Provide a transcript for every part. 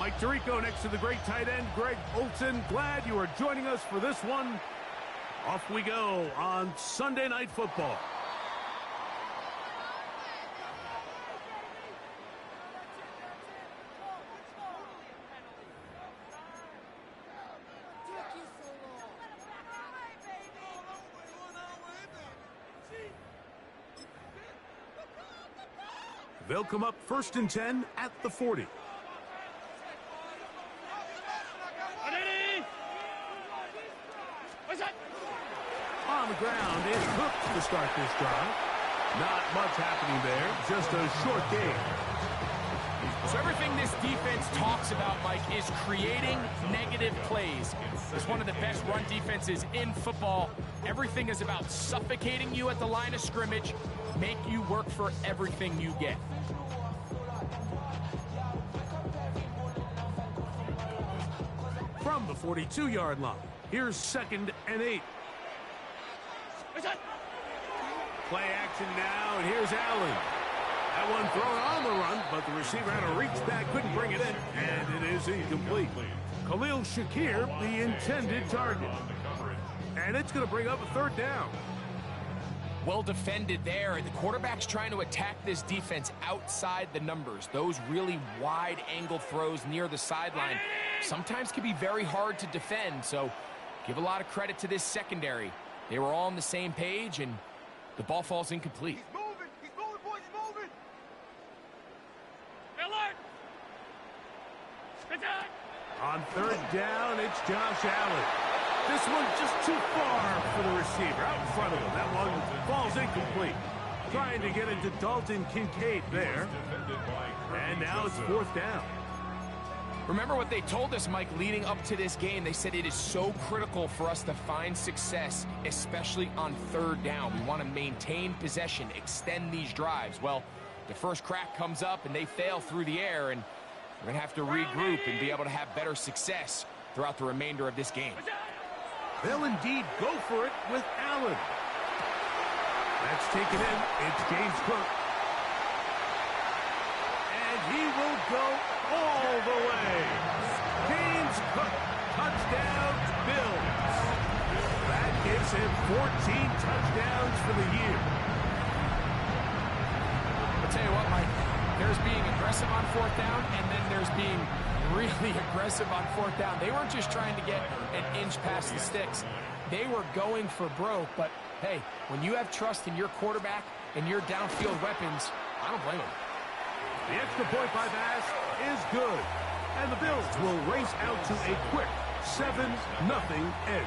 Mike Tirico next to the great tight end, Greg Olsen. Glad you are joining us for this one. Off we go on Sunday Night Football. They'll come up 1st and 10 at the 40. On the ground is Cook to start this drive. Not much happening there, just a short game. So everything this defense talks about, Mike, is creating negative plays. It's one of the best run defenses in football. Everything is about suffocating you at the line of scrimmage, make you work for everything you get. From the 42-yard line, here's 2nd and 8. Play action now, and here's Allen. That one thrown on the run, but the receiver had to reach back, couldn't bring it in, and it is incomplete. Khalil Shakir, the intended target. And it's going to bring up a 3rd down. Well defended there. The quarterback's trying to attack this defense outside the numbers. Those really wide angle throws near the sideline sometimes can be very hard to defend, so give a lot of credit to this secondary. They were all on the same page, and the ball falls incomplete. He's moving, boys, he's moving. Alert! On 3rd down, it's Josh Allen. This one just too far for the receiver, out in front of him. That one falls incomplete. Trying to get it to Dalton Kincaid there. And now it's 4th down. Remember what they told us, Mike, leading up to this game. They said it is so critical for us to find success, especially on 3rd down. We want to maintain possession, extend these drives. Well, the first crack comes up and they fail through the air, and we're going to have to regroup and be able to have better success throughout the remainder of this game. They'll indeed go for it with Allen. That's taken in. It's James Cook. And he will go all the way. James Cook, touchdown Bills. That gives him 14 touchdowns for the year. I'll tell you what, Mike, there's being aggressive on 4th down, and then there's being really aggressive on 4th down. They weren't just trying to get an inch past the sticks. They were going for broke, but hey, when you have trust in your quarterback and your downfield weapons, I don't blame them. The extra point by Bass is good. And the Bills will race out to a quick 7-0 edge.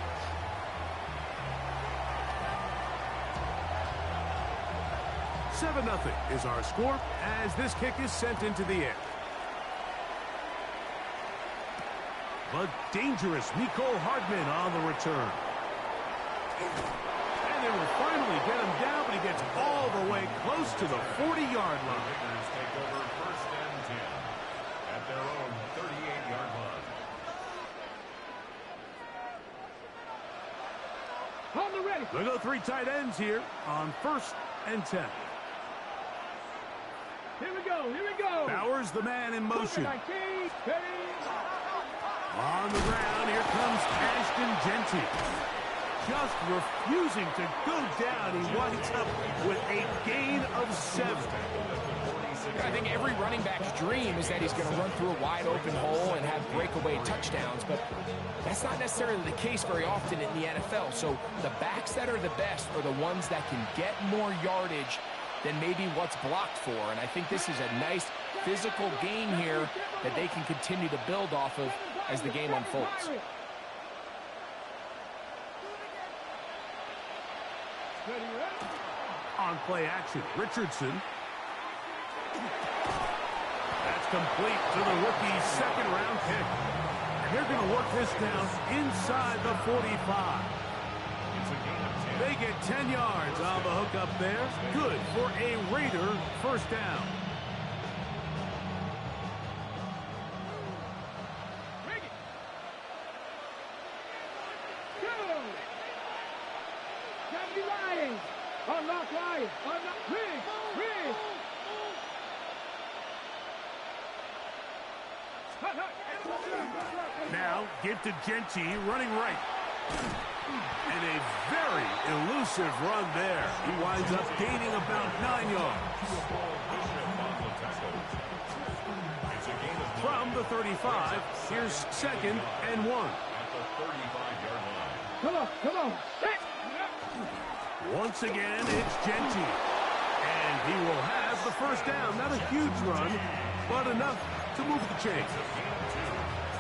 $7-0 is our score as this kick is sent into the air. But dangerous Mecole Hardman on the return. And they will finally get him down, but he gets all the way close to the 40-yard line. Take over 1st and 10 at their own 38-yard line. On the ready. They go 3 tight ends here on 1st and 10. Here we go, here we go. Bowers, the man in motion. 19, ready. On the ground, here comes Ashton Jeanty. Just refusing to go down. He winds up with a gain of 7. I think every running back's dream is that he's going to run through a wide open hole and have breakaway touchdowns, but that's not necessarily the case very often in the NFL. So the backs that are the best are the ones that can get more yardage than maybe what's blocked for. And I think this is a nice physical gain here that they can continue to build off of as the game unfolds. On play action, Richardson. That's complete to the rookie's 2nd-round pick. And they're going to work this down inside the 45. They get 10 yards on the hook up there. Good for a Raider 1st down. Unlock Ryan. Unlock Riggs. Now, give to Genty, running right. And a very elusive run there. He winds up gaining about 9 yards. From the 35, here's 2nd and 1. Come on, come on. Once again, it's Genty. And he will have the first down. Not a huge run, but enough to move the chains.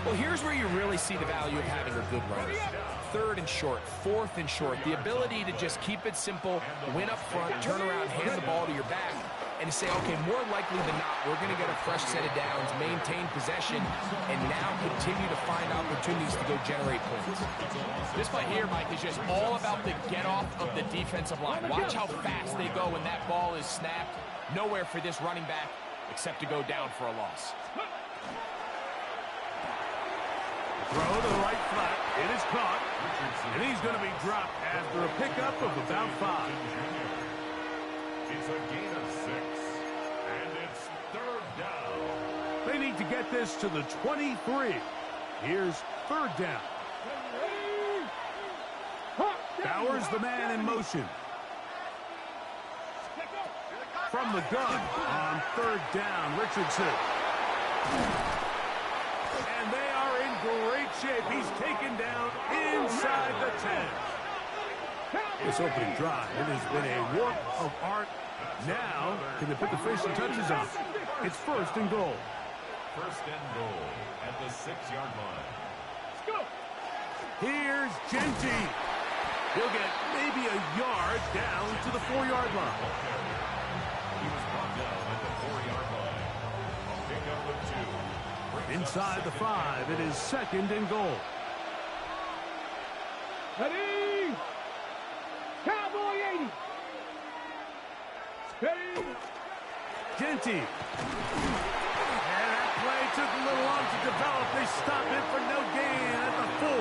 Well, here's where you really see the value of having a good runner. 3rd and short, 4th and short. The ability to just keep it simple, win up front, turn around, hand the ball to your back, and to say, okay, more likely than not, we're going to get a fresh set of downs, maintain possession, and now continue to find opportunities to go generate points. This play here, Mike, is just all about the get-off of the defensive line. Watch how fast they go when that ball is snapped. Nowhere for this running back except to go down for a loss. Throw to the right flat. It is caught. And he's going to be dropped after a pickup of about 5. It's a gain of 6. And it's 3rd down. They need to get this to the 23. Here's 3rd down. Bowers the man in motion. From the gun on 3rd down, Richardson. And they are in great shape. He's taken down inside the 10. This opening drive, it has been a work of art. Now, can they put the finishing touches on? It's 1st and goal. 1st and goal at the 6-yard line. Let's go. Here's Genty. He'll get maybe a yard down to the 4-yard line. He was brought down at the 4-yard line. A pickup of 2. Inside the 5, it is 2nd and goal. Ready. Cowboy 80. Ready. Genty. And that play took a little long to develop. They stop it for no gain at the 4.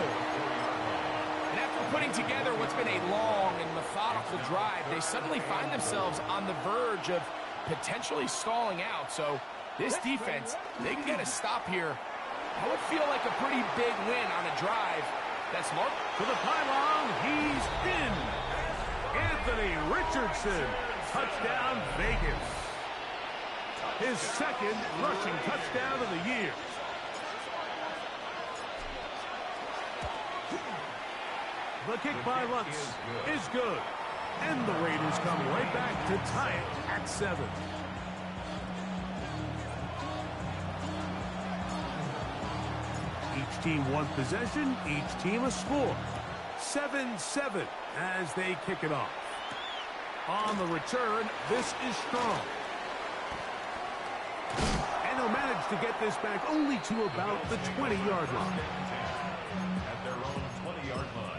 And after putting together what's been a long and methodical drive, they suddenly find themselves on the verge of potentially stalling out. So this defense, they can get a stop here. That would feel like a pretty big win on a drive. That's Mark. To the pylon, he's in. Anthony Richardson, touchdown Vegas. His 2nd rushing touchdown of the year. The kick by Lutz is good. And the Raiders come right back to tie it at 7. Each team one possession, each team a score. 7-7 as they kick it off. On the return, this is strong. And they'll manage to get this back only to about the 20-yard line. At their own 20-yard line.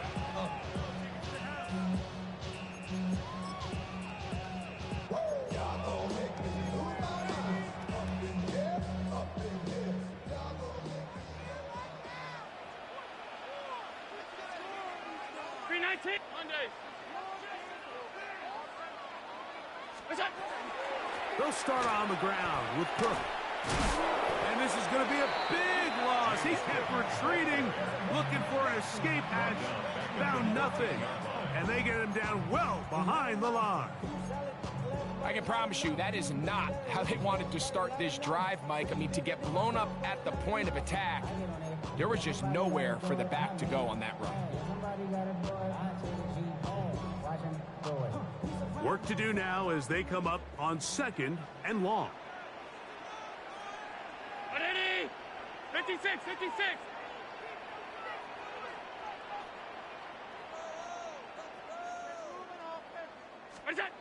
They'll start on the ground with Cook. And this is going to be a big loss. He kept retreating, looking for an escape hatch. Found nothing. And they get him down well behind the line. I can promise you that is not how they wanted to start this drive, Mike. I mean, to get blown up at the point of attack, there was just nowhere for the back to go on that run. Work to do now as they come up on 2nd and long. Ready. 56, 56. What is that?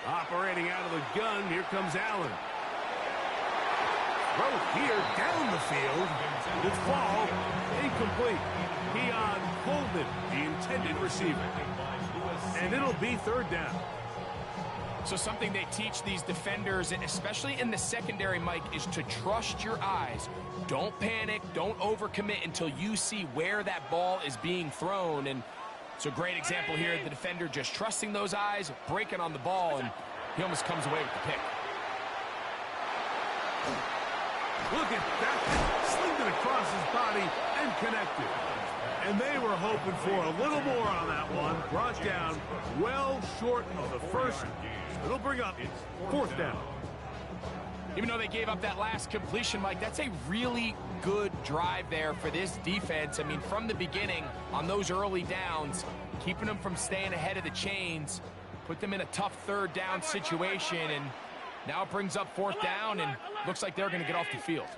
Operating out of the gun, here comes Allen. Throw here down the field. It's ball incomplete. Keon Coleman, the intended receiver. And it'll be 3rd down. So something they teach these defenders, especially in the secondary, Mike, is to trust your eyes. Don't panic, don't overcommit until you see where that ball is being thrown. And it's a great example here, the defender just trusting those eyes, breaking on the ball, and he almost comes away with the pick. Look at that. Slinged it across his body and connected. And they were hoping for a little more on that one. Brought down well short of the first. It'll bring up 4th down. Even though they gave up that last completion, Mike, that's a really good drive there for this defense. I mean, from the beginning, on those early downs, keeping them from staying ahead of the chains, put them in a tough 3rd down situation, and now it brings up 4th down, and looks like they're going to get off the field.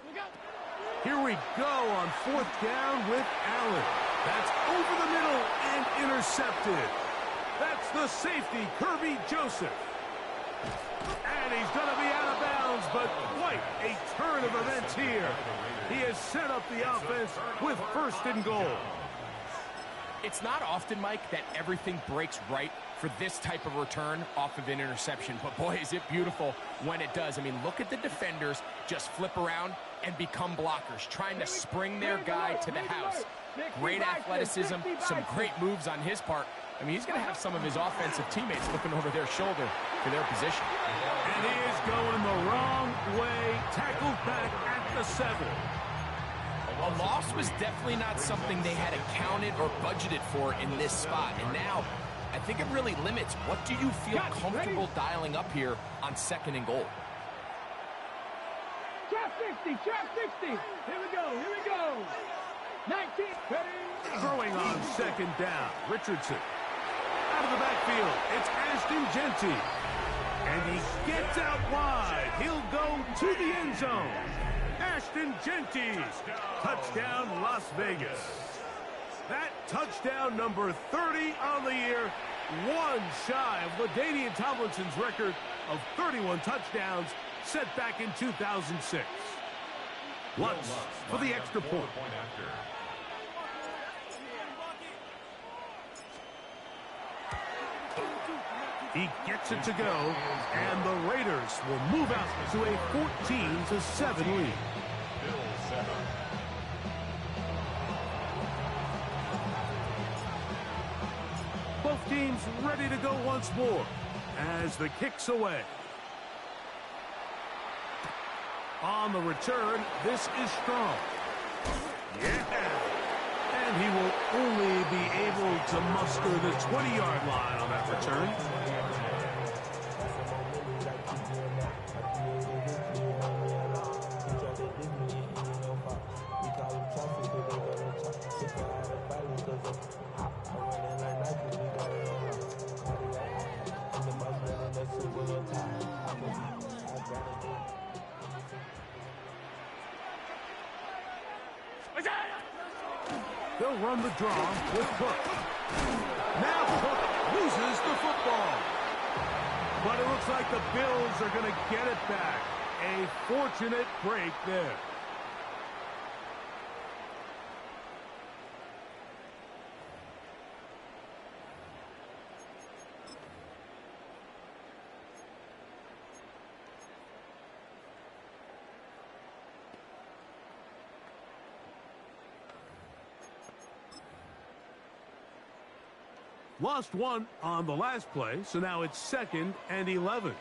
Here we go on 4th down with Allen. That's over the middle and intercepted. That's the safety, Kirby Joseph. And he's going to be out of bounds, but quite a turn of events here. He has set up the offense with 1st and goal. It's not often, Mike, that everything breaks right for this type of return off of an interception. But boy, is it beautiful when it does. I mean, look at the defenders just flip around and become blockers, trying to spring their guy to the house. Great athleticism, some great moves on his part. I mean, he's going to have some of his offensive teammates looking over their shoulder for their position. And he is going the wrong way, tackled back at the 7. A loss was definitely not something they had accounted or budgeted for in this spot. And now, I think it really limits what do you feel comfortable dialing up here on 2nd and goal. Trap 60, trap 60. Here we go, here we go. 19, ready. Throwing on 2nd down, Richardson. Out of the backfield, it's Ashton Jeanty. And he gets out wide. He'll go to the end zone. Ashton Jeanty. Touchdown, Las Vegas. That touchdown number 30 on the year. One shy of LaDainian Tomlinson's record of 31 touchdowns set back in 2006. Lutz for the extra point. He gets it to go, and the Raiders will move out to a 14-7 lead. Both teams ready to go once more as the kick's away. On the return, this is Strong. Yeah! And he will only be able to muster the 20-yard line on that return. They'll run the draw with Cook. Now Cook loses the football. But it looks like the Bills are going to get it back. A fortunate break there. Lost one on the last play, so now it's 2nd and 11.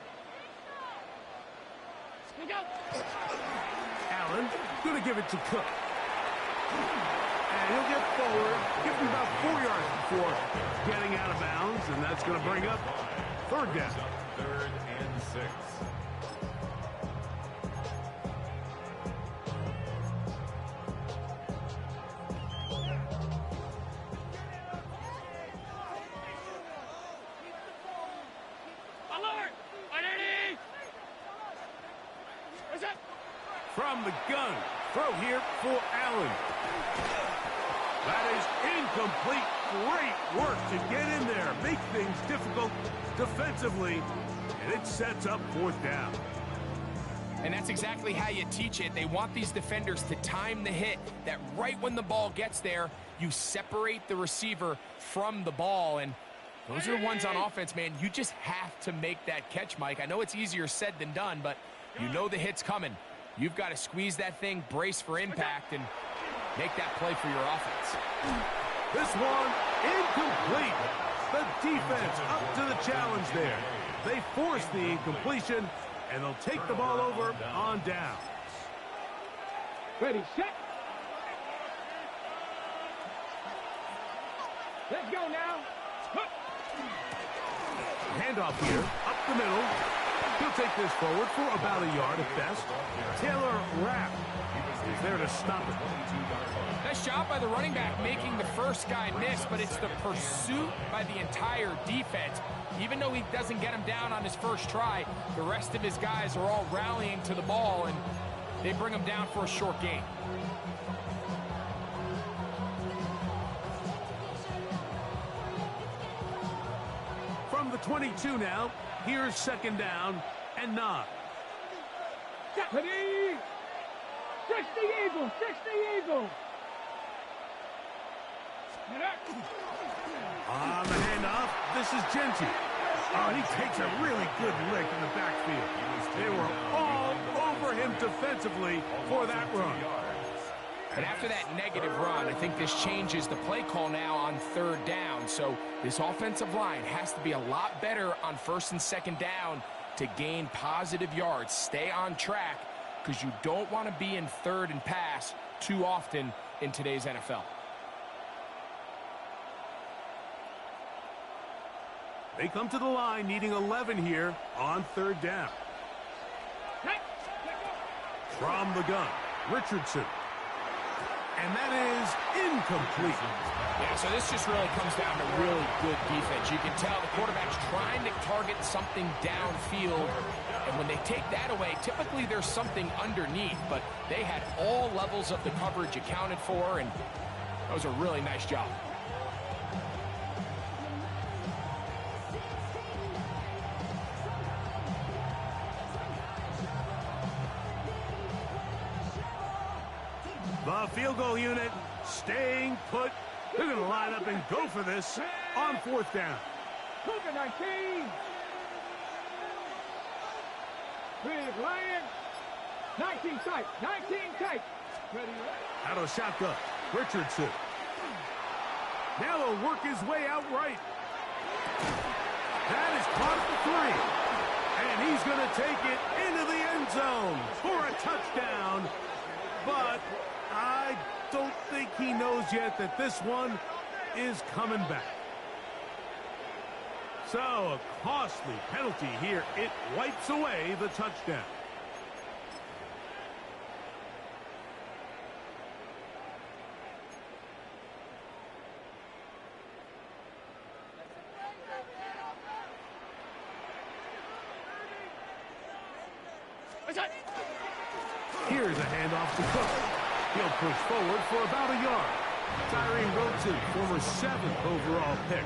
Allen going to give it to Cook. And he'll get forward, give him about 4 yards before getting out of bounds, and that's going to bring up 3rd down. 3rd and 6. From the gun, throw here for Allen. That is incomplete. Great work to get in there, make things difficult defensively, and it sets up 4th down. And that's exactly how you teach it. They want these defenders to time the hit, that right when the ball gets there, you separate the receiver from the ball. And those are the ones on offense, man. You just have to make that catch, Mike. I know it's easier said than done, but you know the hit's coming. You've got to squeeze that thing, brace for impact, and make that play for your offense. This one incomplete. The defense up to the challenge there. They force the incompletion, and they'll take the ball over on downs. Ready, set. Let's go now. Handoff here, up the middle. He'll take this forward for about a yard at best. Taylor Rapp is there to stop it. Nice job by the running back making the first guy miss, but it's the pursuit by the entire defense. Even though he doesn't get him down on his first try, the rest of his guys are all rallying to the ball, and they bring him down for a short gain. From the 22 now, here's second down and 9. Ready. 60 Eagles, 60 Eagles. On the handoff, this is Genty. Oh, and he takes a really good lick in the backfield. They were all over him defensively for that run. But after that negative run, I think this changes the play call now on third down. So this offensive line has to be a lot better on first and second down to gain positive yards. Stay on track, because you don't want to be in third and pass too often in today's NFL. They come to the line needing 11 here on third down. From the gun, Richardson. And that is incomplete. Yeah, so this just really comes down to really good defense. You can tell the quarterback's trying to target something downfield, and when they take that away, typically there's something underneath, but they had all levels of the coverage accounted for, and that was a really nice job. The field goal unit staying put. They're going to line up and go for this on fourth down. Cougar 19. Big Lion. 19 tight. 19 tight. Ready. Out of shotgun, Richardson. Now he'll work his way out right. That is caught at the 3. And he's going to take it into the end zone for a touchdown. But I don't think he knows yet that this one is coming back. So a costly penalty here. It wipes away the touchdown. Here's a handoff to Cook. He'll push forward for about a yard. Tyree Roten, former 7th overall pick.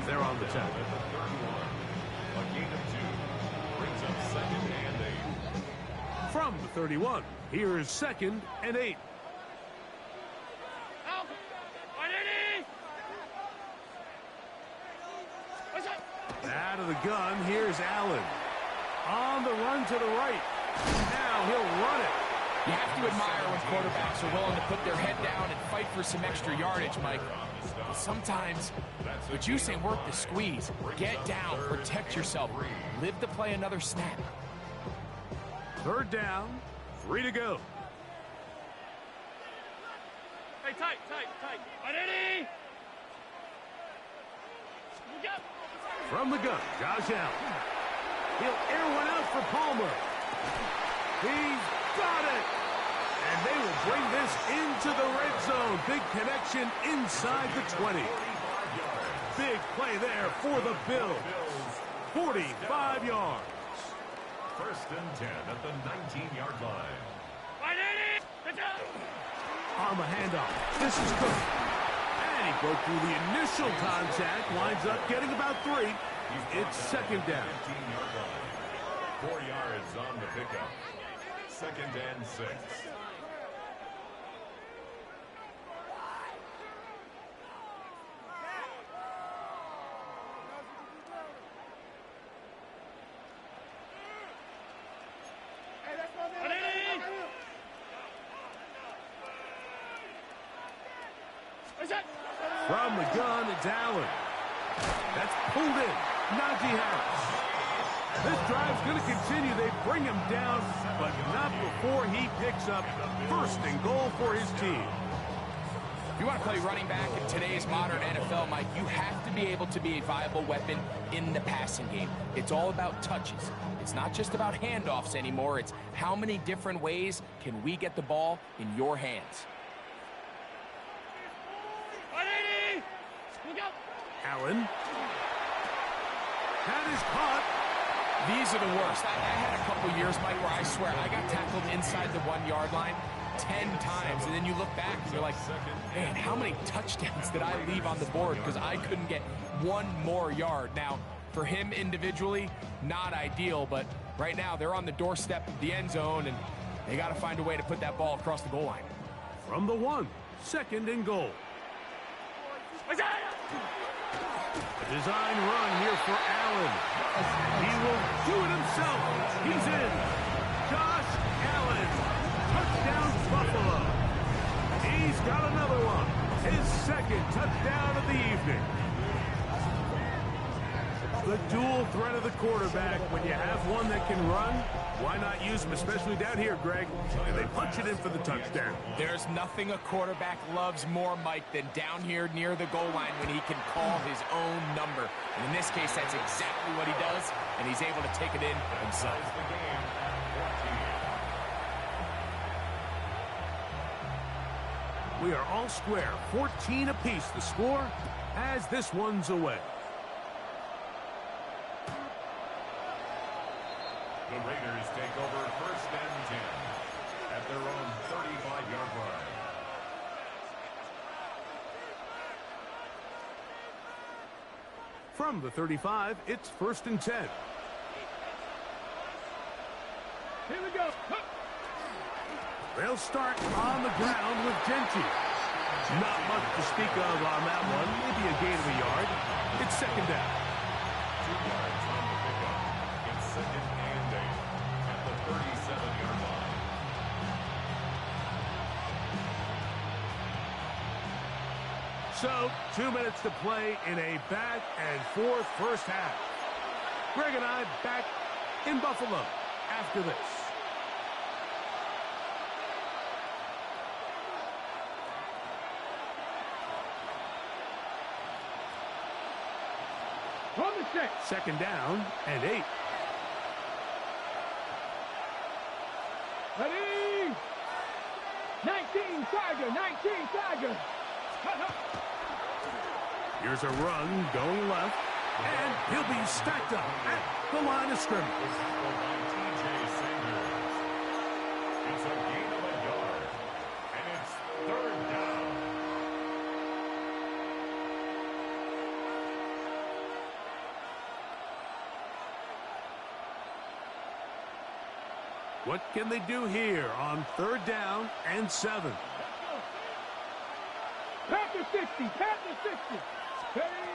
They're on the tackle. A gain of 2 brings up second and 8. From the 31, here is second and 8. Out of the gun, here's Allen. On the run to the right. Now he'll run it. You have to admire when quarterbacks are willing to put their head down and fight for some extra yardage, Mike. But sometimes, what you say, work the squeeze. Get down, protect yourself, live to play another snap. Third down, 3 to go. Hey, tight. Ready? From the gun, Josh Allen. He'll air one out for Palmer. He's got it. And they will bring this into the red zone. Big connection inside the 20. Big play there for the Bills. 45 yards. First and 10 at the 19-yard line. On the handoff, this is Cook. And he broke through the initial contact. Winds up getting about 3. It's second down. 19-yard line. 4 yards on the pickup. Second and 6. From the gun, it's Allen. That's pulled in. Najee Harris. This drive's going to continue. They bring him down, but not before he picks up first and goal for his team. If you want to play running back in today's modern NFL, Mike, you have to be able to be a viable weapon in the passing game. It's all about touches. It's not just about handoffs anymore. It's how many different ways can we get the ball in your hands. 180! Look out! Allen. That is caught. These are the worst. I had a couple years, Mike, where I swear I got tackled inside the 1-yard line 10 times, and then you look back and you're like, man, how many touchdowns did I leave on the board because I couldn't get one more yard? Now, for him individually, not ideal, but right now they're on the doorstep of the end zone, and they got to find a way to put that ball across the goal line. From the 1, 2nd and goal. A design run here for Allen. He will do it himself. He's in. Josh Allen. Touchdown, Buffalo. He's got another one. His 2nd touchdown of the evening. The dual threat of the quarterback. When you have one that can run, why not use him, especially down here, Greg? And they punch it in for the touchdown. There's nothing a quarterback loves more, Mike, than down here near the goal line when he can call his own number. And in this case, that's exactly what he does, and he's able to take it in himself. We are all square. 14 apiece the score as this one's away. The Raiders take over 1st and 10 at their own 35-yard line. From the 35, it's 1st and 10. Here we go. They'll start on the ground with Genty. Not much to speak of on that one. Maybe a gain of a yard. It's 2nd down. 2 yards on the pickup. It's 2nd and 8 at the 37-yard line. So, 2 minutes to play in a back-and-forth first half. Greg and I back in Buffalo after this. From the 6. 2nd down and 8. Ready? 19 Tiger, 19 Tiger. Here's a run going left, and he'll be stacked up at the line of scrimmage. It's a gain of a yard, and it's 3rd down. What can they do here on 3rd down and 7? Panther 60, Panther 60. Ready?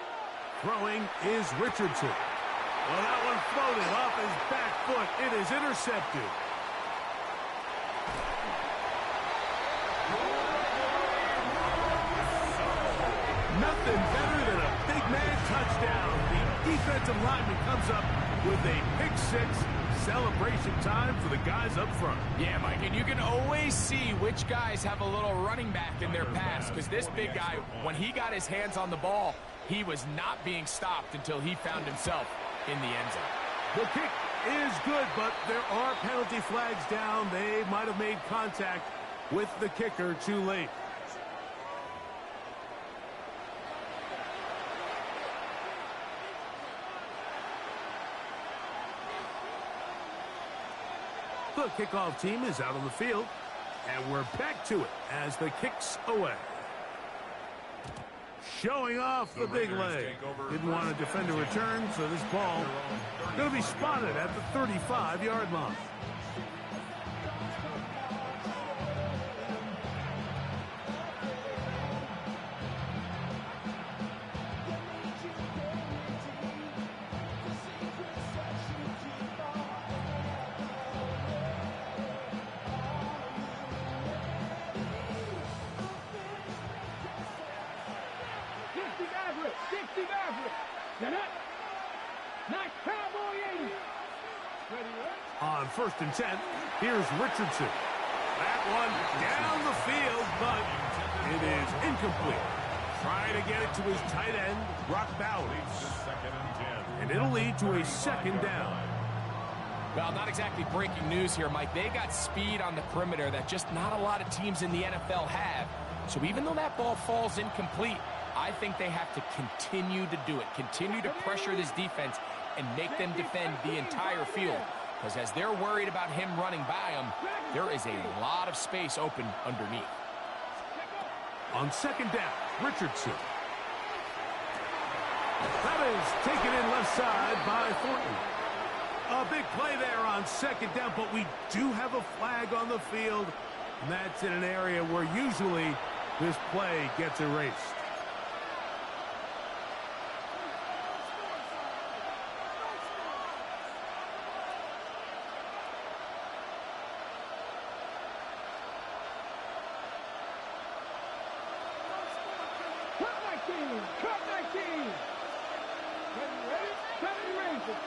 Throwing is Richardson. Well, that one floated off his back foot. It is intercepted. Nothing better than a big man touchdown. The defensive lineman comes up with a pick 6. Celebration time for the guys up front. Yeah, Mike, and you can always see which guys have a little running back in their pass, because this big guy, when he got his hands on the ball, he was not being stopped until he found himself in the end zone. The kick is good, but there are penalty flags down. They might have made contact with the kicker too late. The kickoff team is out on the field, and we're back to it as the kick's away. Showing off the big leg. Didn't want to defend a return, so this ball going to be spotted at the 35-yard line. Get up. Nice cowboy 80. first and 10. Here's Richardson. That one down the field, but it is incomplete. Trying to get it to his tight end, Brock Bowers. And it'll lead to a second down. Well, not exactly breaking news here, Mike. They got speed on the perimeter that just not a lot of teams in the NFL have. So even though that ball falls incomplete, I think they have to continue to do it. Continue to pressure this defense and make them defend the entire field. Because as they're worried about him running by them, there is a lot of space open underneath. On second down, Richardson. That is taken in left side by Thornton. A big play there on second down, but we do have a flag on the field. And that's in an area where usually this play gets erased. Cut 19. Ready? 70 Rangers.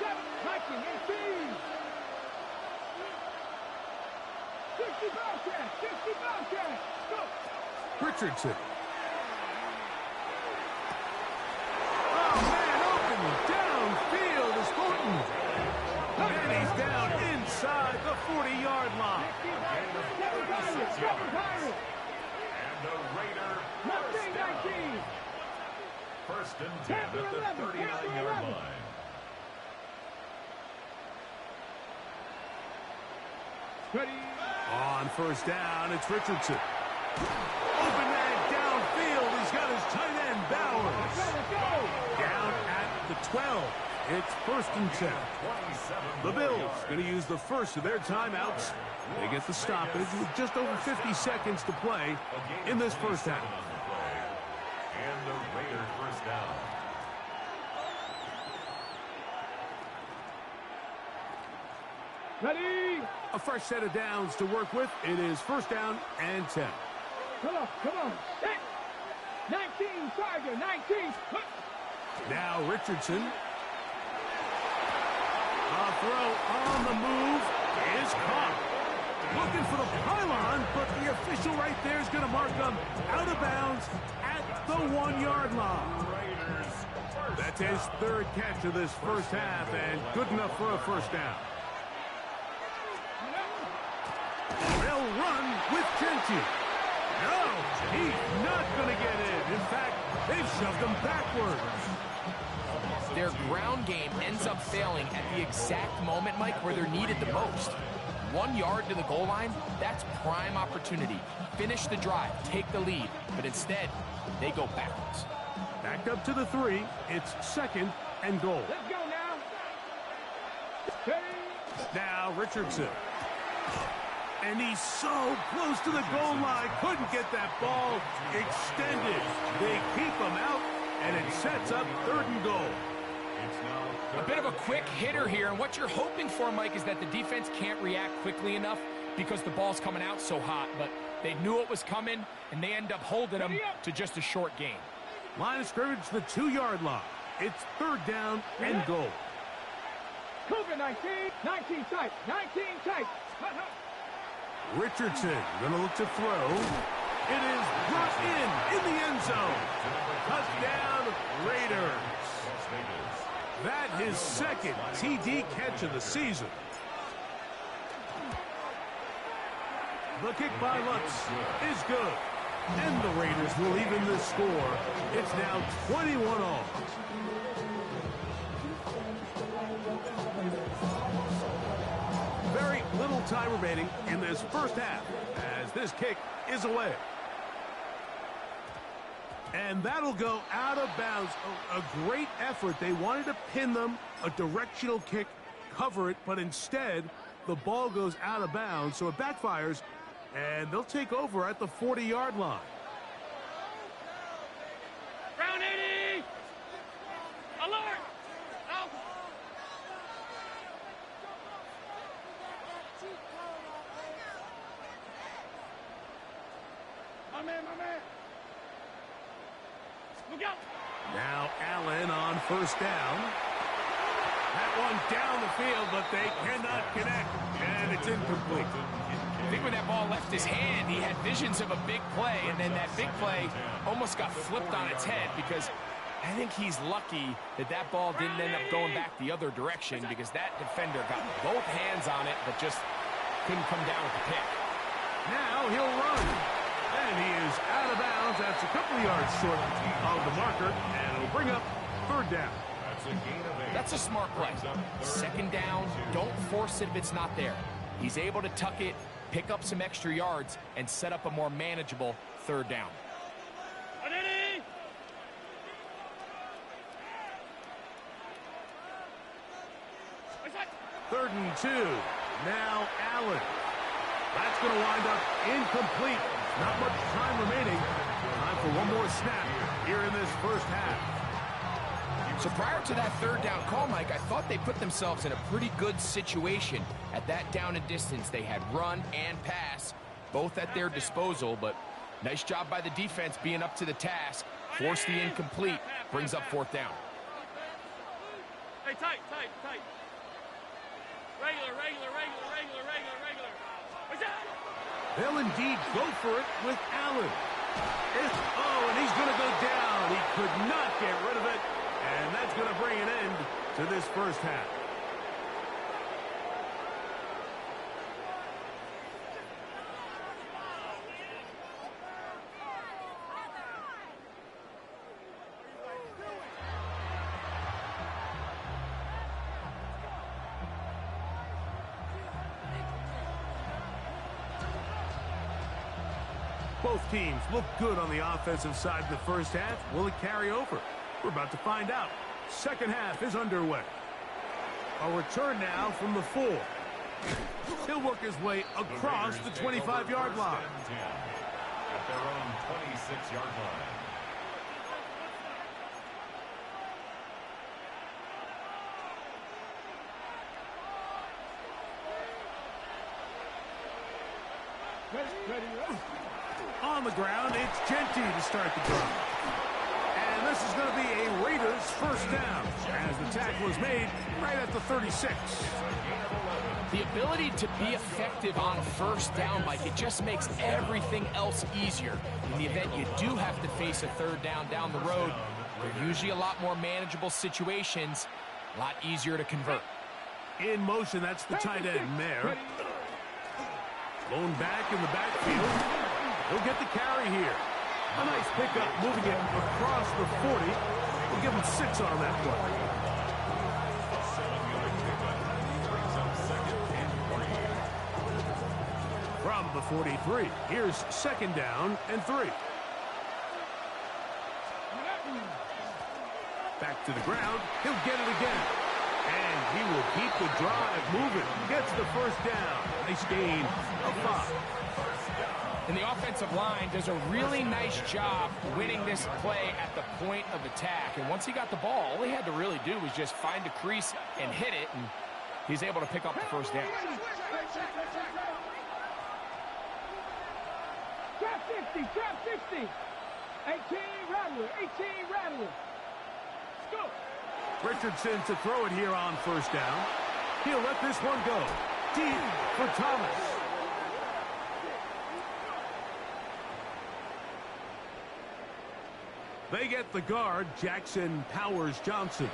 19, 18. 60 Bobcats. 60 Bobcats. Go. Richardson. Oh, man, open downfield is Thornton. And he's down inside the 40-yard line. And the Raider 19. first and 10 at the 39-yard line. Ready. On first down, it's Richardson. Open man downfield. He's got his tight end, Bowers. Let's go. Down at the 12. It's first and 10. The Bills going to use the first of their timeouts. They get the stoppage with just over 50 seconds to play in this first half. And the Raiders first down. Ready. A fresh set of downs to work with. It is first down and 10. Come on. 19, Tiger, 19. Now Richardson. A throw on the move is caught. Looking for the pylon, but the official right there is going to mark them out of bounds at the 1-yard line. That's his third catch of this first half, and good enough for a first down. They'll run with Genty. No, he's not going to get in. In fact, they've shoved him backwards. Their ground game ends up failing at the exact moment, Mike, where they're needed the most. 1 yard to the goal line, that's prime opportunity. Finish the drive, take the lead, but instead, they go backwards. Back up to the 3. It's second and goal. Let's go now. Ready. Now Richardson. And he's so close to the goal line. Couldn't get that ball extended. They keep him out, and it sets up third and goal. A bit of a quick hitter here, and what you're hoping for, Mike, is that the defense can't react quickly enough because the ball's coming out so hot, but they knew it was coming, and they end up holding them to just a short gain. Line of scrimmage, the 2-yard line. It's third down and goal. Cougar 19, 19 tight, 19 tight. Richardson gonna look to throw. It is brought in the end zone. Touchdown, Raiders. That his second TD catch of the season. The kick by Lutz is good. And the Raiders will even the score. It's now 21-all. Very little time remaining in this first half as this kick is away. And that'll go out of bounds. A great effort. They wanted to pin them, a directional kick, cover it, but instead the ball goes out of bounds, so it backfires, and they'll take over at the 40-yard line. Round 80. Alert. Out. My man. Look out. Now Allen on first down. That one down the field, but they cannot connect, and it's incomplete. I think when that ball left his hand, he had visions of a big play, and then that big play almost got flipped on its head because I think he's lucky that that ball didn't end up going back the other direction because that defender got both hands on it but just couldn't come down with the pick. Now he'll run. And he is out of bounds. That's a couple of yards short of the marker, and it'll bring up third down. That's a gain of 8. That's a smart play. Second down, don't force it if it's not there. He's able to tuck it, pick up some extra yards, and set up a more manageable third down. Third and 2. Now Allen. That's going to wind up incomplete. Not much time remaining. Time for one more snap here in this first half. So prior to that third down call, Mike, I thought they put themselves in a pretty good situation at that down and distance. They had run and pass, both at their disposal, but nice job by the defense being up to the task. Force the incomplete, brings up fourth down. Hey, tight. Regular. What's that? They'll indeed go for it with Allen. And he's going to go down. He could not get rid of it. And that's going to bring an end to this first half. Both teams look good on the offensive side in the first half. Will it carry over? We're about to find out. Second half is underway. A return now from the 4. He'll work his way across the 25-yard line. At their own 26-yard line. On the ground, it's Genty to start the drive. And this is going to be a Raiders first down as the tackle is made right at the 36. The ability to be effective on first down, Mike, it just makes everything else easier. In the event you do have to face a third down the road, they're usually a lot more manageable situations, a lot easier to convert. In motion, that's the tight end, Mayer. Blown back in the backfield. He'll get the carry here. A nice pickup moving it across the 40. We'll give him 6 on that play. A 7-yard pickup brings up second and 3. From the 43, here's second down and 3. Back to the ground. He'll get it again. And he will keep the drive moving. Gets the first down. Nice gain of 5. And the offensive line does a really nice job winning this play at the point of attack. And once he got the ball, all he had to really do was just find a crease and hit it, and he's able to pick up the first down. Trap 60. 18 Rattler. Let's go. Richardson to throw it here on first down. He'll let this one go. Deep for Thomas. They get the guard, Jackson Powers Johnson.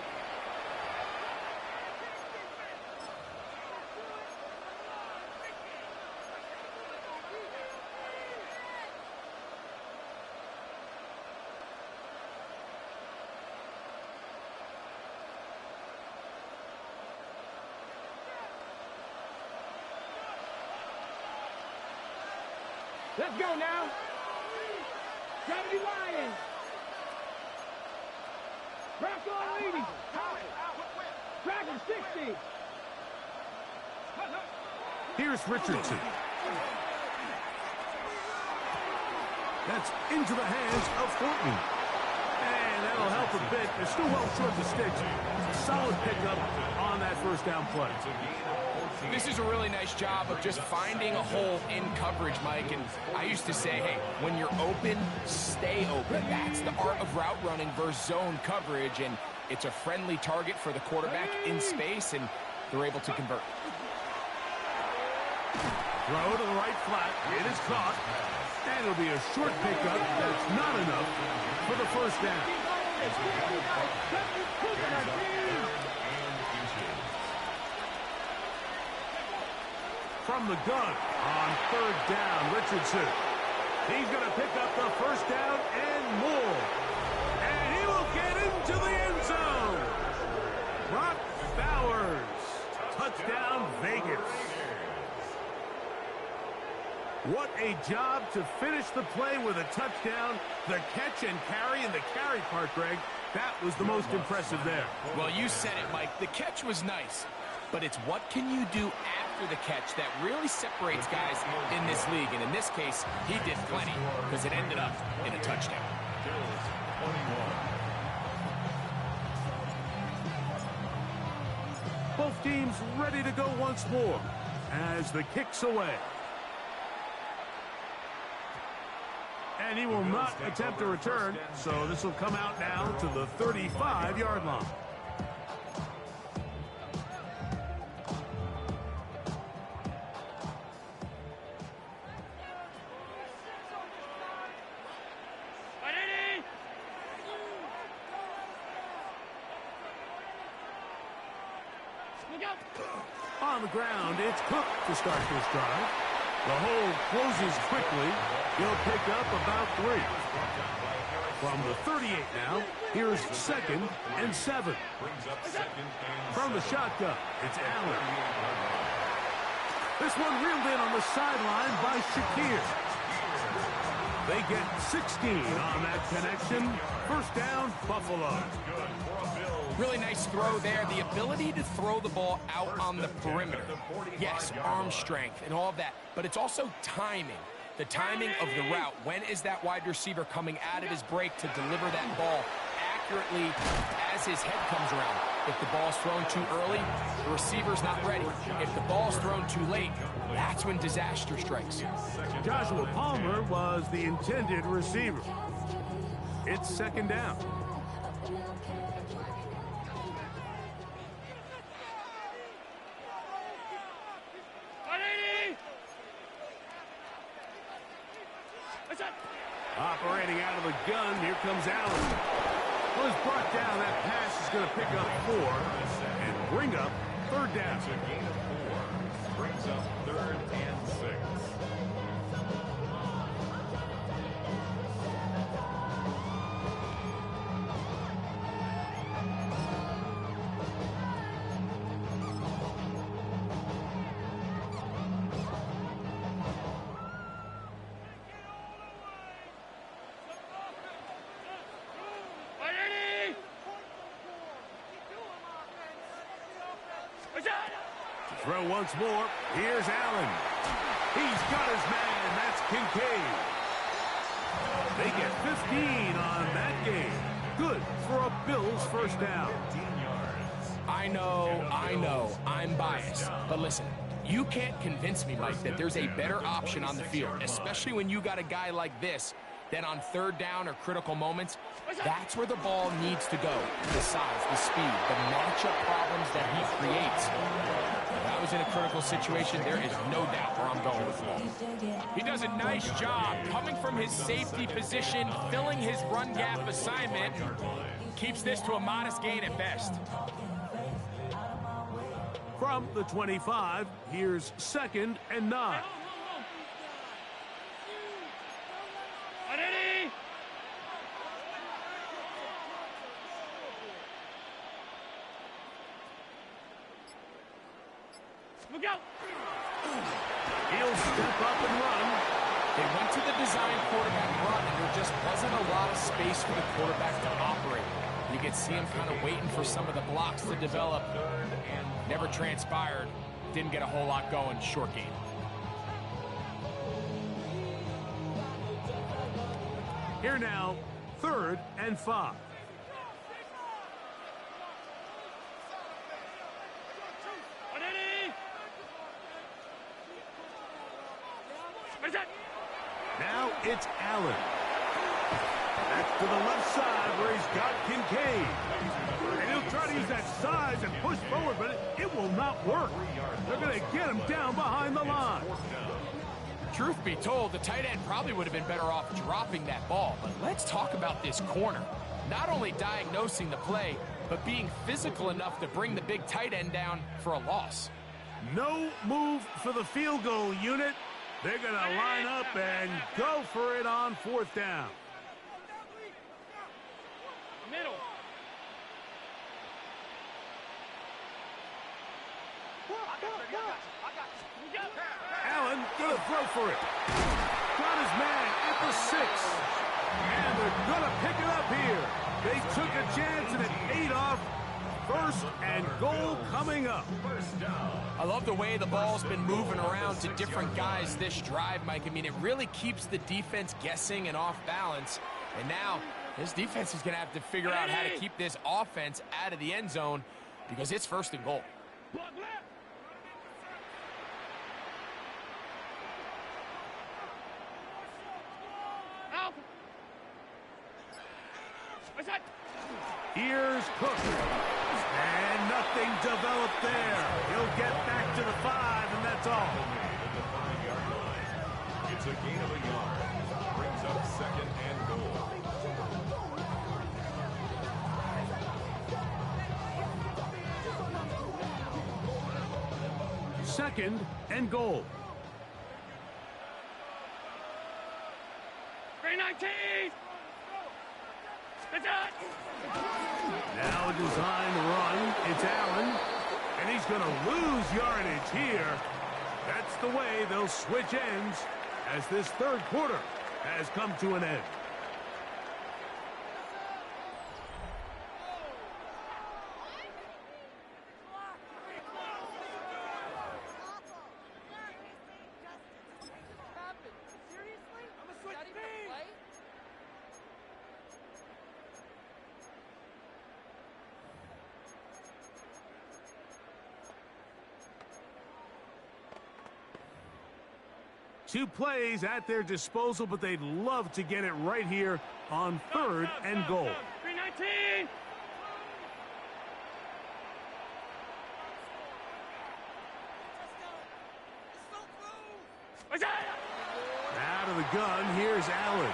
Let's go now. 70 Lions. Rocco leading. Tracker 60. Here's Richardson. That's into the hands of Thornton. And that'll help a bit. They're still well short the sticks. Solid pickup on that first down play. This is a really nice job of just finding a hole in coverage, Mike. And I used to say, hey, when you're open, stay open. That's the art of route running versus zone coverage. And It's a friendly target for the quarterback in space, and they're able to convert. Throw to the right flat. It is caught. And it'll be a short pickup. That's not enough for the first down. From the gun on third down, Richardson. He's going to pick up the first down and more. And he will get into the end zone. Brock Bowers. Touchdown, Vegas. What a job to finish the play with a touchdown. The catch and carry, and the carry part, Greg, that was the most impressive there. Well, you said it, Mike. The catch was nice, but it's what can you do after the catch that really separates guys in this league. And in this case, he did plenty because it ended up in a touchdown. Both teams ready to go once more as the kick's away. And he will not attempt a return, so this will come out now to the 35-yard line. On the ground, it's Cook to start this drive. The hole closes quickly. He'll pick up about 3. From the 38 now, here's 2nd and 7. From the shotgun, it's Allen. This one reeled in on the sideline by Shakir. They get 16 on that connection. First down, Buffalo. Really nice throw there. The ability to throw the ball out on the perimeter. Yes, arm strength and all of that, but it's also timing. The timing of the route. When is that wide receiver coming out of his break to deliver that ball accurately as his head comes around? If the ball's thrown too early, the receiver's not ready. If the ball's thrown too late, that's when disaster strikes. Joshua Palmer was the intended receiver. It's 2nd down. Operating out of the gun, here comes Allen. Well, he's brought down. That pass is going to pick up 4 and bring up 3rd down. It's a gain of 4. Brings up 3rd and 6. Throw once more. Here's Allen. He's got his man. That's Kincaid. They get 15 on that game. Good for a Bills first down. I know, I'm biased. But listen, you can't convince me, Mike, that there's a better option on the field, especially when you got a guy like this, that on 3rd down or critical moments, that's where the ball needs to go. The size, the speed, the matchup problems that he creates. If I was in a critical situation, there is no doubt where I'm going with the ball. He does a nice job coming from his safety position, filling his run gap assignment, keeps this to a modest gain at best. From the 25, here's 2nd and 9. Look out! He'll step up and run. They went to the design quarterback run, and there just wasn't a lot of space for the quarterback to operate. You could see him kind of waiting for some of the blocks to develop. Never transpired. Didn't get a whole lot going. Short game. Here now, 3rd and 5. Now it's Allen. Back to the left side where he's got Kincaid. And he'll try to use that size and push forward, but it will not work. They're going to get him down behind the line. Truth be told, the tight end probably would have been better off dropping that ball. But let's talk about this corner. Not only diagnosing the play, but being physical enough to bring the big tight end down for a loss. No move for the field goal unit. They're going to line up and go for it on 4th down. Middle. Allen going to throw for it. Got his man at the 6. And they're going to pick it up here. They took a chance and it paid off. 1st and goal coming up. I love the way the ball's been moving around to different guys this drive, Mike. I mean, it really keeps the defense guessing and off balance. And now this defense is going to have to figure out how to keep this offense out of the end zone because it's 1st and goal. Here's Cook. And nothing developed there. He'll get back to the 5, and that's all. At the 5-yard line. It's a gain of a yard. Brings up 2nd and goal. Second and goal. 319. That's it. Now a design run. It's Allen. And he's going to lose yardage here. That's the way they'll switch ends as this 3rd quarter has come to an end. Two plays at their disposal, but they'd love to get it right here on 3rd and goal. 319. Out of the gun, here's Allen.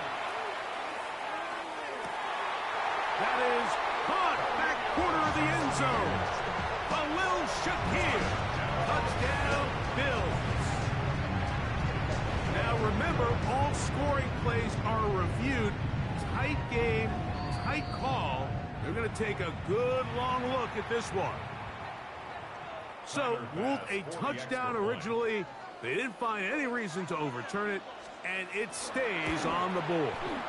That is caught back corner of the end zone. Khalil Shakir. Touchdown, Bills. Now remember, all scoring plays are reviewed. Tight game, tight call. They're going to take a good long look at this one. So, ruled a touchdown originally. They didn't find any reason to overturn it, and it stays on the board. It's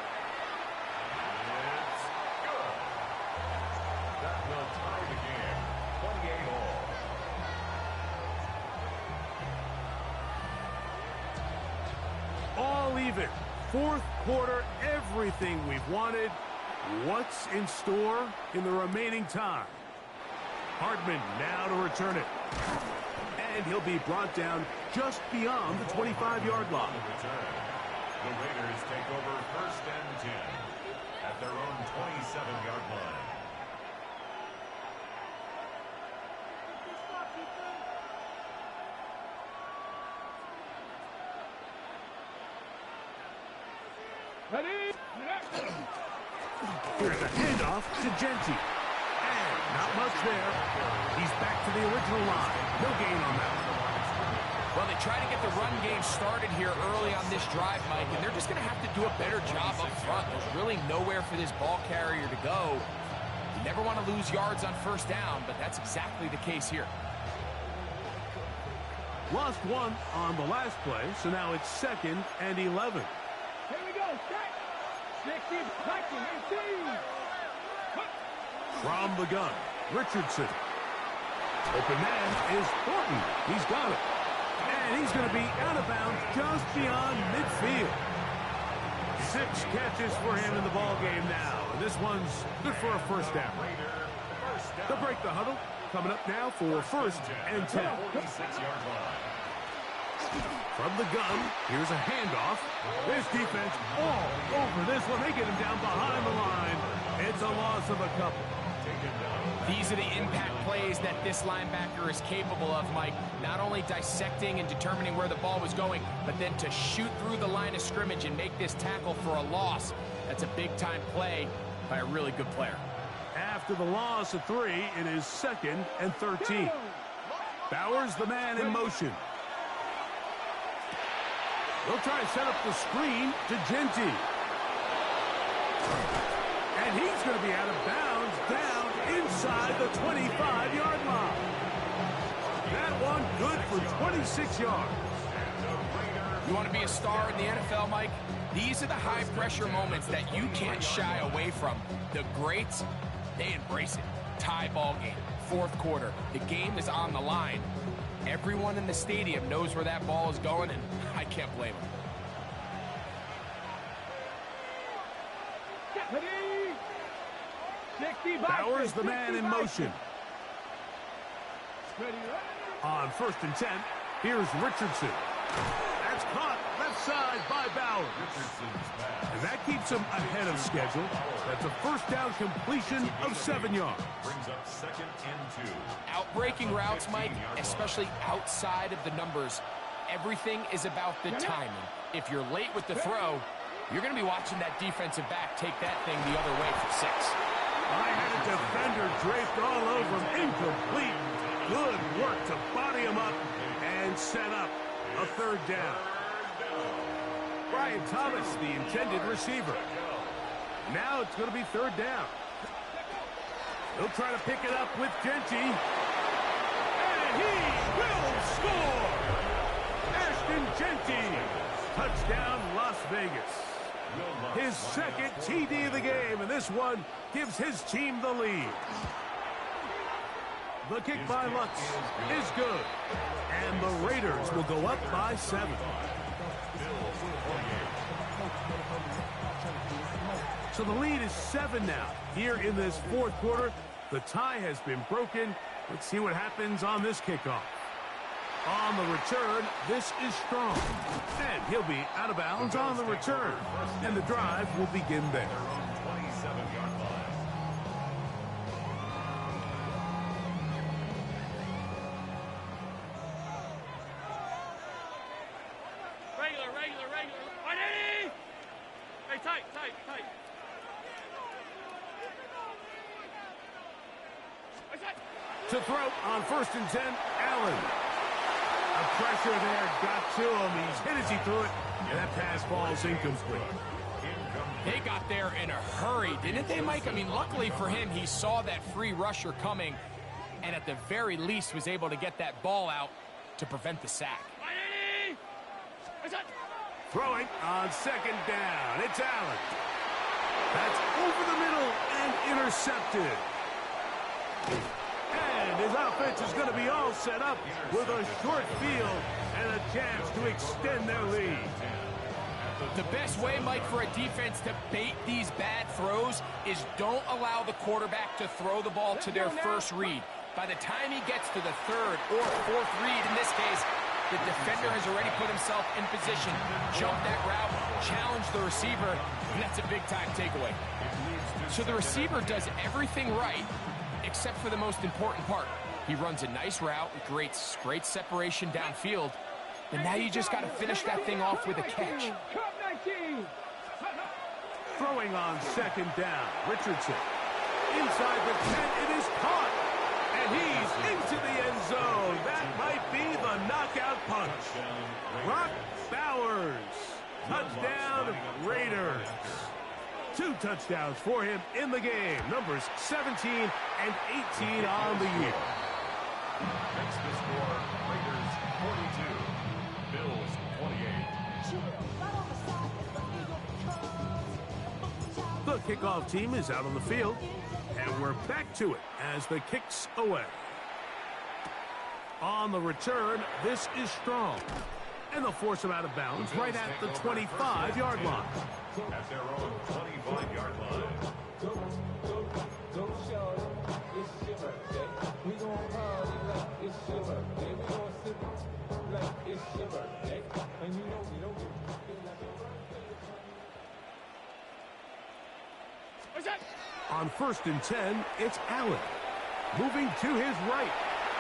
good. That will tie the game. 28 all. All even. 4th quarter, everything we've wanted. What's in store in the remaining time? Hardman now to return it. And he'll be brought down just beyond the 25-yard line. The Raiders take over 1st and 10 at their own 27-yard line. Ready? Here's a handoff to Genty. And not much there. He's back to the original line. No gain on that one. Well, they try to get the run game started here early on this drive, Mike, and they're just going to have to do a better job up front. There's really nowhere for this ball carrier to go. You never want to lose yards on 1st down, but that's exactly the case here. Lost one on the last play, so now it's 2nd and 11. Here we go. Stack. 60, 18. From the gun, Richardson. Open man is Thornton. He's got it. And he's going to be out of bounds just beyond midfield. 6 catches for him in the ball game now. And this one's good for a 1st down. They'll break the huddle. Coming up now for 1st and 10. 46-yard line. From the gun, here's a handoff. This defense all over this when they get him down behind the line. It's a loss of a couple. These are the impact plays that this linebacker is capable of, Mike. Not only dissecting and determining where the ball was going, but then to shoot through the line of scrimmage and make this tackle for a loss. That's a big-time play by a really good player. After the loss of 3, it is 2nd and 13. Bowers, the man in motion. They'll try to set up the screen to Genty. And he's going to be out of bounds down inside the 25-yard line. That one good for 26 yards. You want to be a star in the NFL, Mike? These are the high-pressure moments that you can't shy away from. The greats, they embrace it. Tie ball game, 4th quarter. The game is on the line. Everyone in the stadium knows where that ball is going, and I can't blame them. Bowers, the man in motion. On 1st and 10, here's Richardson. That's caught left side by Bowers. And that keeps him ahead of schedule. That's a first down completion of 7 yards. Brings up 2nd and 2. Outbreaking routes, Mike, especially outside of the numbers, everything is about the timing. If you're late with the throw, you're going to be watching that defensive back take that thing the other way for 6. I had a defender draped all over him. Incomplete. Good work to body him up and set up a 3rd down. Brian Thomas, the intended receiver. Now it's going to be 3rd down. He'll try to pick it up with Genty. And he will score! Ashton Genty. Touchdown, Las Vegas. His 2nd TD of the game, and this one gives his team the lead. The kick by Lutz is good, and the Raiders will go up by 7. So the lead is 7 now. Here in this 4th quarter, the tie has been broken. Let's see what happens on this kickoff. On the return, this is Strong. And he'll be out of bounds on the return. And the drive will begin there. Regular. Ready? Hey, tight. To throw on 1st and 10, Allen. The pressure there got to him. He's hit as he threw it. And that pass ball's incomplete. They got there in a hurry, didn't they, Mike? I mean, luckily for him, he saw that free rusher coming and at the very least was able to get that ball out to prevent the sack. Throwing on 2nd down. It's Allen. That's over the middle and intercepted. And his offense is going to be all set up with a short field and a chance to extend their lead. The best way, Mike, for a defense to bait these bad throws is don't allow the quarterback to throw the ball to their first read. By the time he gets to the 3rd or 4th read, in this case, the defender has already put himself in position, jumped that route, challenged the receiver, and that's a big-time takeaway. So the receiver does everything right, except for the most important part. He runs a nice route with great separation downfield, and now you just got to finish that thing off with a catch. Throwing on 2nd down, Richardson. Inside the 10, it is caught. And he's into the end zone. That might be the knockout punch. Brock Bowers. Touchdown, Raiders. 2 touchdowns for him in the game. Numbers 17 and 18 on the year. Next to score, Raiders 42, Bills 28. The kickoff team is out on the field, and we're back to it as the kick's away. On the return, this is Strong, and they'll force him out of bounds right at the 25-yard line. At their own 25-yard line. On 1st and 10, it's Allen. Moving to his right.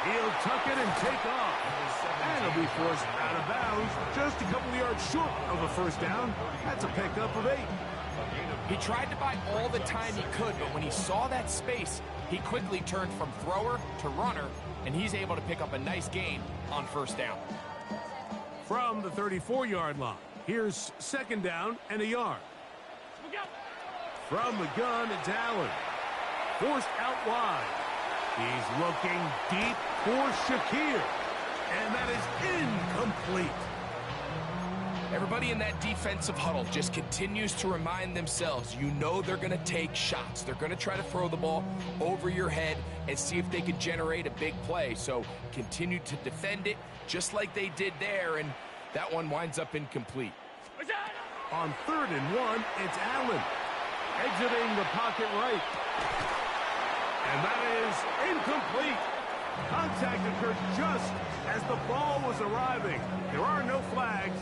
He'll tuck it and take off. And he'll be forced out of bounds just a couple of yards short of a first down. That's a pickup of 8. He tried to buy all the time he could, but when he saw that space, he quickly turned from thrower to runner, and he's able to pick up a nice gain on first down. From the 34-yard line, here's 2nd down and a yard. From the gun, it's Allen. Forced out wide. He's looking deep for Shakir. And that is incomplete. Everybody in that defensive huddle just continues to remind themselves, you know they're going to take shots. They're going to try to throw the ball over your head and see if they can generate a big play. So continue to defend it just like they did there, and that one winds up incomplete. On 3rd and 1, it's Allen. Exiting the pocket right. And that is incomplete. Contact occurred just as the ball was arriving. There are no flags.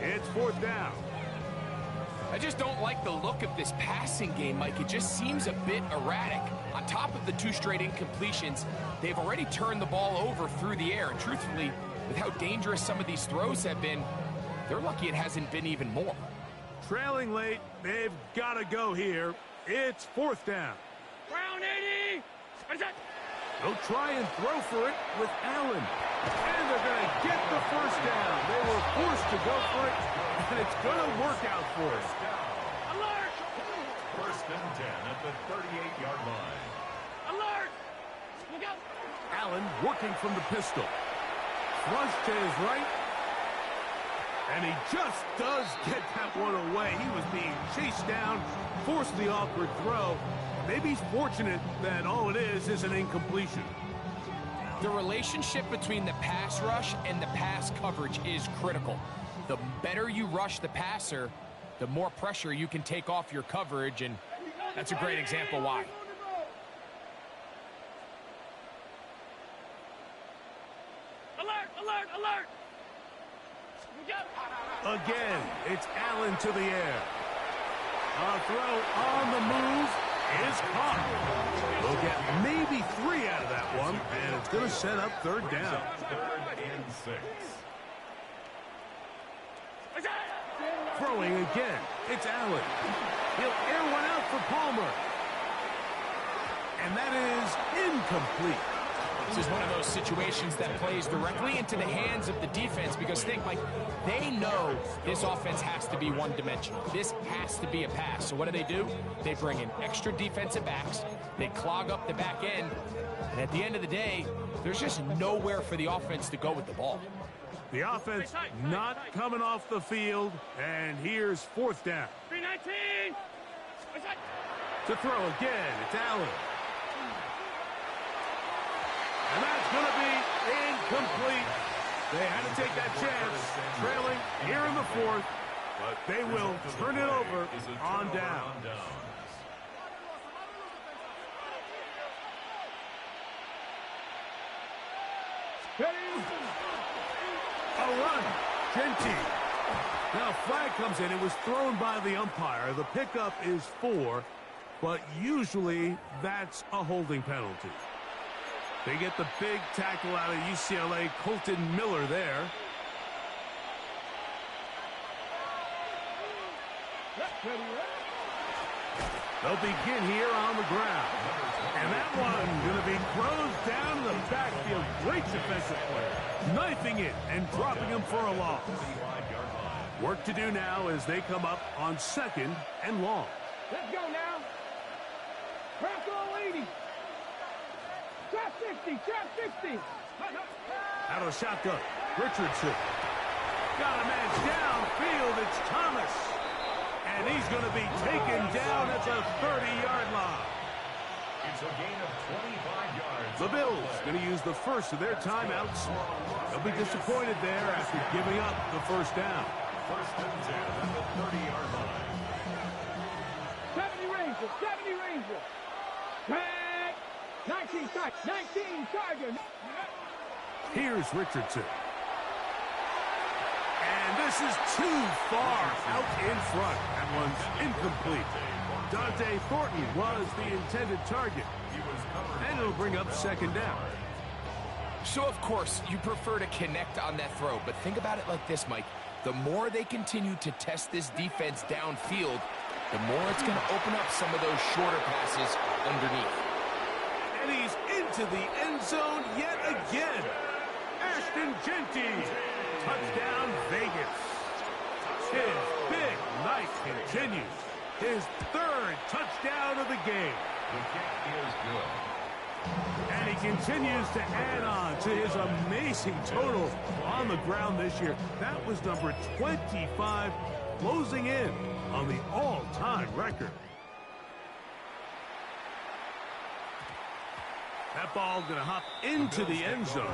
It's 4th down. I just don't like the look of this passing game, Mike. It just seems a bit erratic. On top of the 2 straight incompletions, they've already turned the ball over through the air. And truthfully, with how dangerous some of these throws have been, they're lucky it hasn't been even more. Trailing late, they've got to go here. It's 4th down. Brown 80. They'll try and throw for it with Allen. And they're going to get the first down. They were forced to go for it, and it's going to work out for us. Alert! 1st and 10 at the 38-yard line. Alert! Look out! Allen working from the pistol. Flush to his right. And he just does get that one away. He was being chased down, forced the awkward throw. Maybe he's fortunate that all it is an incompletion. The relationship between the pass rush and the pass coverage is critical. The better you rush the passer, the more pressure you can take off your coverage, and that's a great example why. Alert! Alert! Alert! Again, it's Allen to the air. A throw on the move is caught. We'll get maybe 3 out of that one, and it's going to set up 3rd down. 3rd and 6. Throwing again, it's Allen. He'll air one out for Palmer. And that is incomplete. This is one of those situations that plays directly into the hands of the defense because think, Mike, they know this offense has to be one-dimensional. This has to be a pass. So what do? They bring in extra defensive backs. They clog up the back end. And at the end of the day, there's just nowhere for the offense to go with the ball. The offense not coming off the field. And here's 4th down. 319. To throw again, it's Allen. And that's going to be incomplete. They had to take that chance, trailing here in the 4th, but they will turn it over on down. A run, Genty. Now a flag comes in. It was thrown by the umpire. The pickup is 4, but usually that's a holding penalty. They get the big tackle out of UCLA, Colton Miller there. They'll begin here on the ground. And that one going to be thrown down the backfield. Great defensive play. Knifing it and dropping him for a loss. Work to do now as they come up on 2nd and long. Let's go now. Crack all 80. Trap 60, trap 60. Out of shotgun, Richardson. Got a man downfield, it's Thomas. And he's going to be taken down at the 30-yard line. It's a gain of 25 yards. The Bills going to use the first of their timeouts. They'll be disappointed there after giving up the first down. 1st and 10 at the 30-yard line. 70 Ranger, 70 Ranger. Tag. 19 Tiger. Here's Richardson. And this is too far out in front. That one's incomplete. Dante Thornton was the intended target. And it'll bring up second down. So, of course, you prefer to connect on that throw, but think about it like this, Mike. The more they continue to test this defense downfield, the more it's going to open up some of those shorter passes underneath. And he's into the end zone yet again. Ashton Jeanty, touchdown Vegas. His big night continues. His third touchdown of the game. The kick is good. And he continues to add on to his amazing total on the ground this year. That was number 25, closing in on the all-time record. That ball going to hop into the end zone.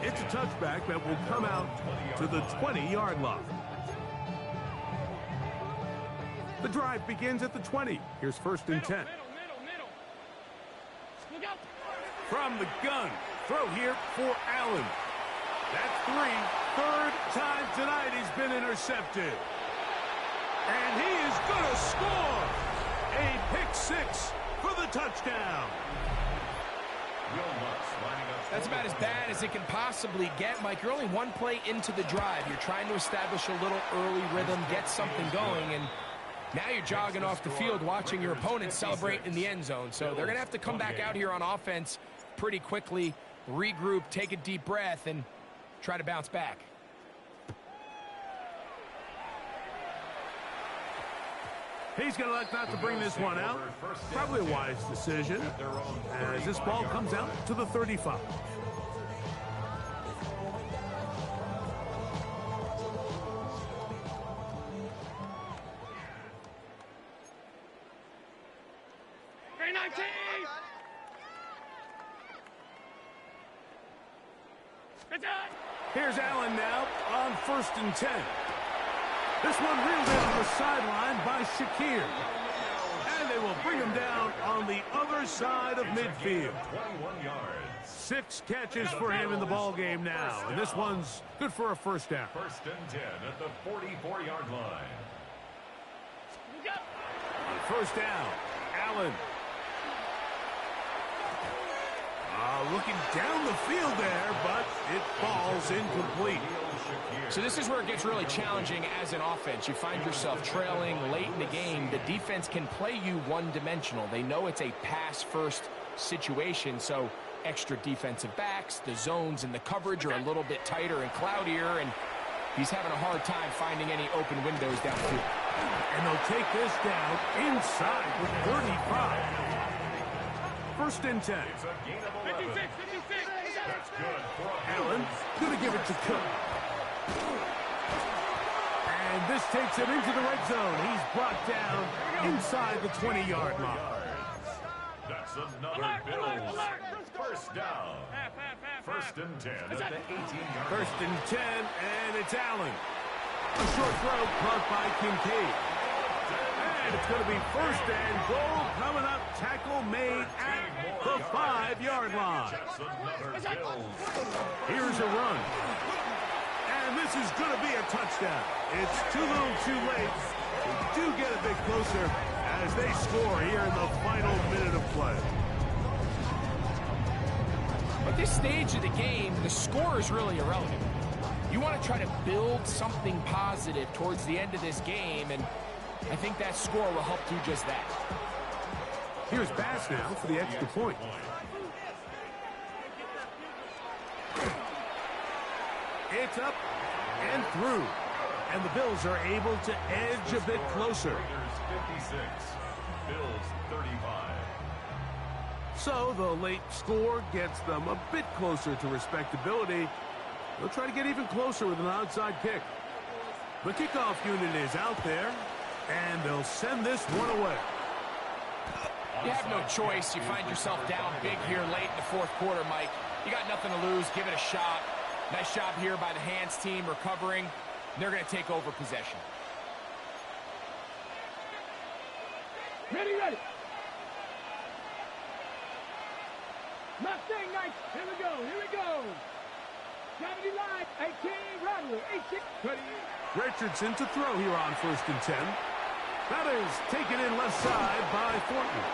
It's a touchback that will come out to the 20-yard line. The drive begins at the 20. Here's first and 10. Middle. Look out. From the gun, throw here for Allen. That's three. Third time tonight he's been intercepted. And he is going to score. A pick six for the touchdown. That's about as bad as it can possibly get, Mike. You're only one play into the drive. You're trying to establish a little early rhythm, get something going, and now you're jogging off the field watching your opponent celebrate in the end zone. So they're going to have to come back out here on offense pretty quickly, regroup, take a deep breath, and try to bounce back. He's going to elect not to bring this one out. Probably a wise decision as this ball comes out to the 35. Green 19. It's on. Here's Allen now on first and 10. This one reeled in on the sideline by Shakir. And they will bring him down on the other side of midfield. 21 yards. 6 catches for him in the ball game now. And this one's good for a first down. First and 10 at the 44-yard line. Look out. On first down, Allen. Looking down the field there, but it falls incomplete. So this is where it gets really challenging as an offense. You find yourself trailing late in the game. The defense can play you one-dimensional. They know it's a pass-first situation, so extra defensive backs, the zones and the coverage are a little bit tighter and cloudier, and he's having a hard time finding any open windows downfield. And they'll take this down inside with 35. First and 10. It's a gain of 11. 56. That's good for a Allen going to give it to Cook. And this takes him into the red zone. He's brought down inside the 20-yard line. That's another Bills. First down. Half. First and 10 at the 18-yard line. First and 10, and it's Allen. A short throw caught by Kincaid. And it's going to be first and goal coming up. Tackle made at the 5-yard line. That's another Bills. Here's a run. And this is going to be a touchdown. It's too little too late. They do get a bit closer as they score here in the final minute of play. At this stage of the game, the score is really irrelevant. You want to try to build something positive towards the end of this game, and I think that score will help do just that. Here's Bass now for the extra point. It's up and through. And the Bills are able to edge a bit closer. Raiders 56. Bills 35. So the late score gets them a bit closer to respectability. They'll try to get even closer with an outside kick. The kickoff unit is out there, and they'll send this one away. You have no choice. You find yourself down big here late in the fourth quarter, Mike. You got nothing to lose. Give it a shot. Nice job here by the hands team recovering. They're going to take over possession. Ready. Mustang Knights. Here we go. 70 line, 18, Rattler, 18. Richardson to throw here on first and 10. That is taken in left side by Thornton.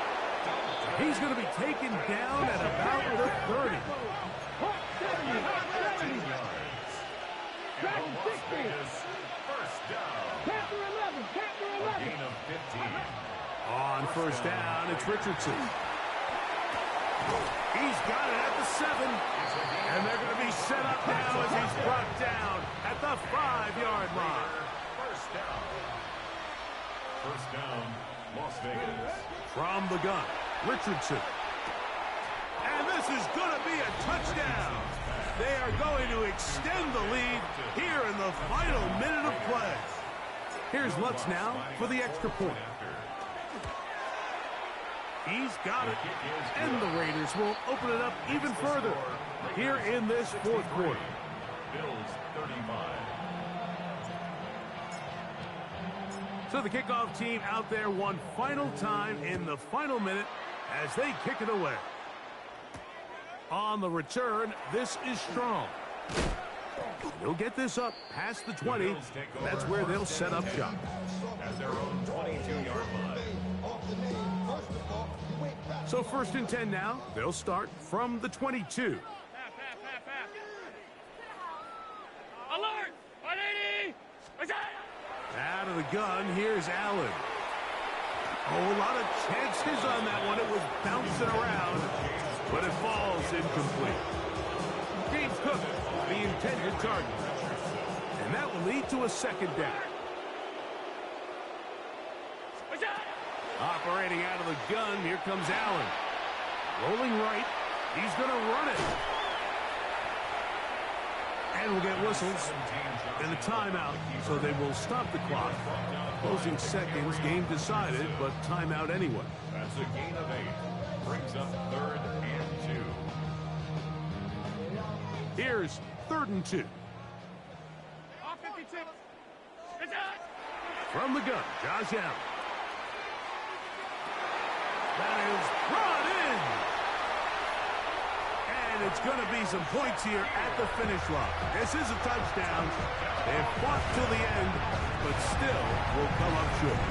He's going to be taken down at about the 30. Hot 70, hot 70. Back 60. First down. Panther 11, Panther A 11. gain of 15. On first down, it's Richardson. He's got it at the 7. And they're going to be set up now as he's brought down at the 5-yard line. First down. First down, Las Vegas. From the gun, Richardson. And this is going to be a touchdown. They are going to extend the lead here in the final minute of play. Here's Lutz now for the extra point. He's got it. And the Raiders will open it up even further here in this fourth quarter. Bills 35. So the kickoff team out there one final time in the final minute as they kick it away. On the return, this is Strong. They'll get this up past the 20. That's where they'll set up shop. At their own 22-yard line. So first and 10 now. They'll start from the 22. Alert! 180! Out of the gun, here's Allen. Oh, a lot of chances on that one. It was bouncing around, but it falls incomplete. James Cook, the intended target. And that will lead to a second down. Operating out of the gun, here comes Allen. Rolling right, he's going to run it. And we'll get whistles and a timeout, so they will stop the clock. Closing seconds, game decided, but timeout anyway. That's a gain of 8. Brings up 3rd and 2. Here's 3rd and 2. Off 56. From the gun, Josh Allen. That is brought in. And it's going to be some points here at the finish line. This is a touchdown. They've fought till the end, but still will come up short.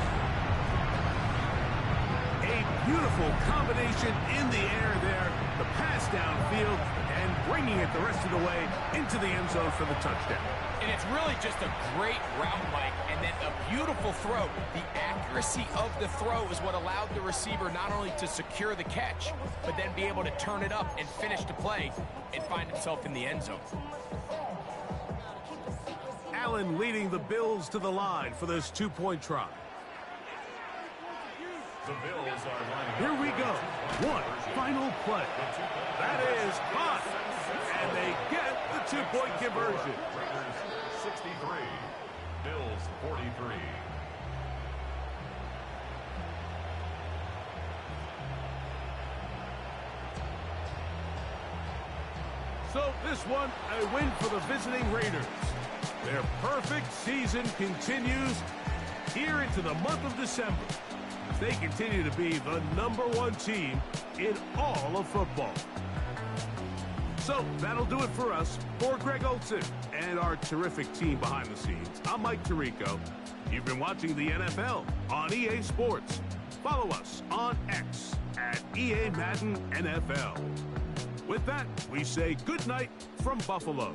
A beautiful combination in the air there. The pass downfield and bringing it the rest of the way into the end zone for the touchdown. And it's really just a great route, Mike, and then a beautiful throw. The accuracy of the throw is what allowed the receiver not only to secure the catch, but then be able to turn it up and finish the play and find himself in the end zone. Allen leading the Bills to the line for this two-point try. The Bills are lining up. Here we go. One final play. That is caught. And they get the two-point conversion. Raiders 63. Bills 43. So this one, a win for the visiting Raiders. Their perfect season continues here into the month of December. They continue to be the #1 team in all of football. So that'll do it for us. For Greg Olsen and our terrific team behind the scenes, I'm Mike Tirico. You've been watching the NFL on EA Sports. Follow us on X at EA Madden NFL. With that, we say good night from Buffalo.